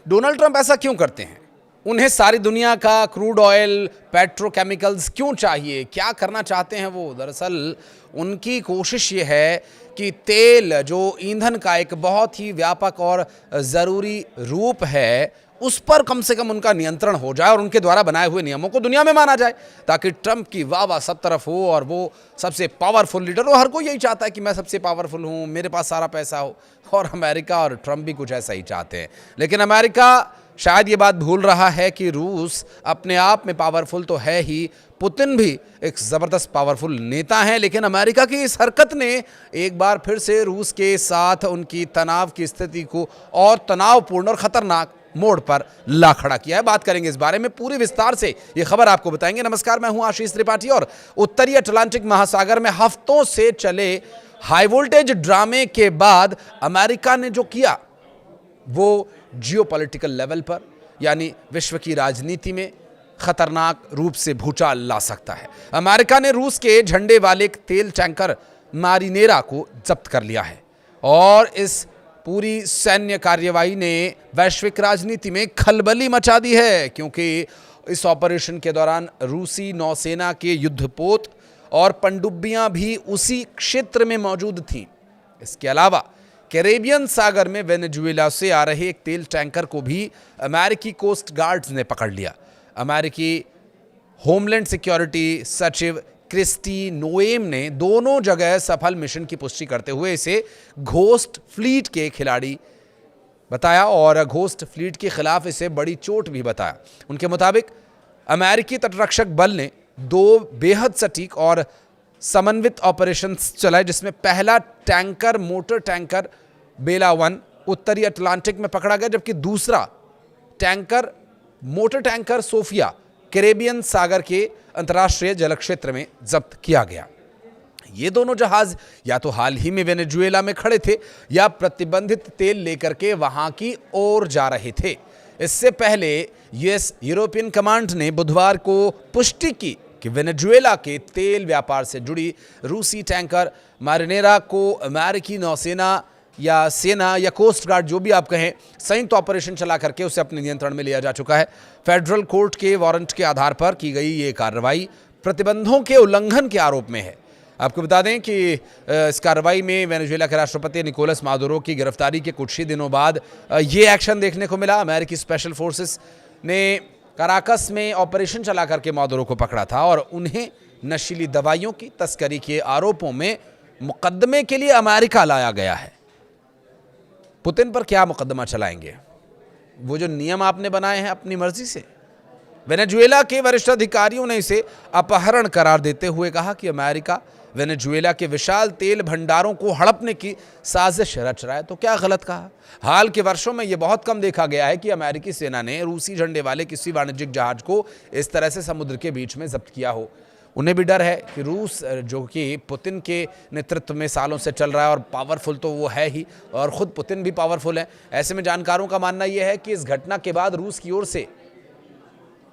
Donald Trump ऐसा क्यों करते हैं? उन्हें सारी दुनिया का क्रूड ऑयल, पेट्रोकेमिकल्स क्यों चाहिए? क्या करना चाहते हैं वो? दरअसल उनकी कोशिश ये है कि तेल, जो ईंधन का एक बहुत ही व्यापक और ज़रूरी रूप है, उस पर कम से कम उनका नियंत्रण हो जाए और उनके द्वारा बनाए हुए नियमों को दुनिया में माना जाए, ताकि ट्रंप की वाह सब तरफ हो और वो सबसे पावरफुल लीडर हो। हर कोई यही चाहता है कि मैं सबसे पावरफुल हूँ, मेरे पास सारा पैसा हो, और अमेरिका और ट्रंप भी कुछ ऐसा ही चाहते हैं। लेकिन अमेरिका शायद ये बात भूल रहा है कि रूस अपने आप में पावरफुल तो है ही, पुतिन भी एक ज़बरदस्त पावरफुल नेता हैं, लेकिन अमेरिका की इस हरकत ने एक बार फिर से रूस के साथ उनकी तनाव की स्थिति को और तनावपूर्ण और ख़तरनाक मोड़ पर ला खड़ा किया है। बात करेंगे इस बारे में पूरी विस्तार से, ये खबर आपको बताएंगे। नमस्कार, मैं हूं आशीष त्रिपाठी और उत्तरी अटलांटिक महासागर में हफ्तों से चले हाई वोल्टेज ड्रामे के बाद अमेरिका ने जो किया वो जियोपॉलिटिकल लेवल पर, यानी विश्व की राजनीति में खतरनाक रूप से भूचाल ला सकता है। अमेरिका ने रूस के झंडे वाले एक तेल टैंकर मारिनेरा को जब्त कर लिया है और इस पूरी सैन्य कार्यवाही ने वैश्विक राजनीति में खलबली मचा दी है, क्योंकि इस ऑपरेशन के दौरान रूसी नौसेना के युद्धपोत और पनडुब्बियां भी उसी क्षेत्र में मौजूद थीं। इसके अलावा कैरेबियन सागर में वेनेजुएला से आ रहे एक तेल टैंकर को भी अमेरिकी कोस्ट गार्ड्स ने पकड़ लिया। अमेरिकी होमलैंड सिक्योरिटी सचिव क्रिस्टी नोएम ने दोनों जगह सफल मिशन की पुष्टि करते हुए इसे घोस्ट फ्लीट के खिलाड़ी बताया और घोस्ट फ्लीट के खिलाफ इसे बड़ी चोट भी बताया। उनके मुताबिक अमेरिकी तटरक्षक बल ने 2 बेहद सटीक और समन्वित ऑपरेशंस चलाए, जिसमें पहला टैंकर मोटर टैंकर बेला 1 उत्तरी अटलांटिक में पकड़ा गया, जबकि दूसरा tanker motor tanker Sophia Caribbean सागर के अंतर्राष्ट्रीय जल क्षेत्र में जब्त किया गया। ये दोनों जहाज या तो हाल ही में वेनेजुएला में खड़े थे या प्रतिबंधित तेल लेकर के वहां की ओर जा रहे थे। इससे पहले यूएस यूरोपियन कमांड ने बुधवार को पुष्टि की कि वेनेजुएला के तेल व्यापार से जुड़ी रूसी टैंकर मारिनेरा को अमेरिकी नौसेना या सेना या कोस्ट गार्ड, जो भी आप कहें, संयुक्त ऑपरेशन चला करके उसे अपने नियंत्रण में लिया जा चुका है। फेडरल कोर्ट के वारंट के आधार पर की गई ये कार्रवाई प्रतिबंधों के उल्लंघन के आरोप में है। आपको बता दें कि इस कार्रवाई में वेनेजुएला के राष्ट्रपति निकोलस मादुरो की गिरफ्तारी के कुछ ही दिनों बाद ये एक्शन देखने को मिला। अमेरिकी स्पेशल फोर्सेस ने कराकस में ऑपरेशन चला करके मादुरो को पकड़ा था और उन्हें नशीली दवाइयों की तस्करी के आरोपों में मुकदमे के लिए अमेरिका लाया गया है। पुतिन पर क्या मुकदमा चलाएंगे? वो जो नियम आपने बनाए हैं अपनी मर्जी से। वेनेजुएला के वरिष्ठ अधिकारियों ने इसे अपहरण करार देते हुए कहा कि अमेरिका वेनेजुएला के विशाल तेल भंडारों को हड़पने की साजिश रच रहा है। तो क्या गलत कहा? हाल के वर्षों में यह बहुत कम देखा गया है कि अमेरिकी सेना ने रूसी झंडे वाले किसी वाणिज्यिक जहाज को इस तरह से समुद्र के बीच में जब्त किया हो। उन्हें भी डर है कि रूस, जो कि पुतिन के नेतृत्व में सालों से चल रहा है और पावरफुल तो वो है ही, और ख़ुद पुतिन भी पावरफुल है, ऐसे में जानकारों का मानना यह है कि इस घटना के बाद रूस की ओर से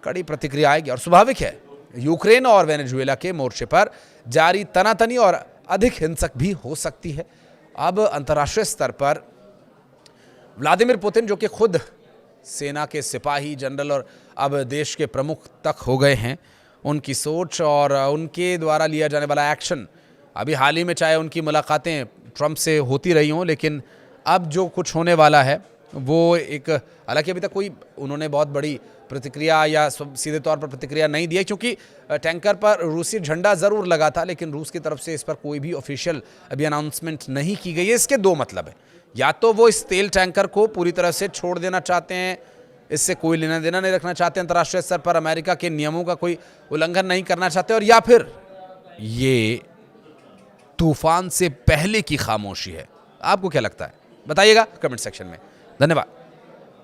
कड़ी प्रतिक्रिया आएगी। और स्वाभाविक है, यूक्रेन और वेनेजुएला के मोर्चे पर जारी तनातनी और अधिक हिंसक भी हो सकती है। अब अंतर्राष्ट्रीय स्तर पर व्लादिमीर पुतिन, जो कि खुद सेना के सिपाही जनरल और अब देश के प्रमुख तक हो गए हैं, उनकी सोच और उनके द्वारा लिया जाने वाला एक्शन, अभी हाल ही में चाहे उनकी मुलाकातें ट्रंप से होती रही हों, लेकिन अब जो कुछ होने वाला है वो एक, हालांकि अभी तक कोई उन्होंने बहुत बड़ी प्रतिक्रिया या सीधे तौर पर प्रतिक्रिया नहीं दी है, क्योंकि टैंकर पर रूसी झंडा ज़रूर लगा था, लेकिन रूस की तरफ से इस पर कोई भी ऑफिशियल अभी अनाउंसमेंट नहीं की गई है। इसके 2 मतलब है, या तो वो इस तेल टैंकर को पूरी तरह से छोड़ देना चाहते हैं, इससे कोई लेना देना नहीं रखना चाहते, अंतर्राष्ट्रीय स्तर पर अमेरिका के नियमों का कोई उल्लंघन नहीं करना चाहते, और या फिर ये तूफान से पहले की खामोशी है। आपको क्या लगता है? बताइएगा कमेंट सेक्शन में। धन्यवाद।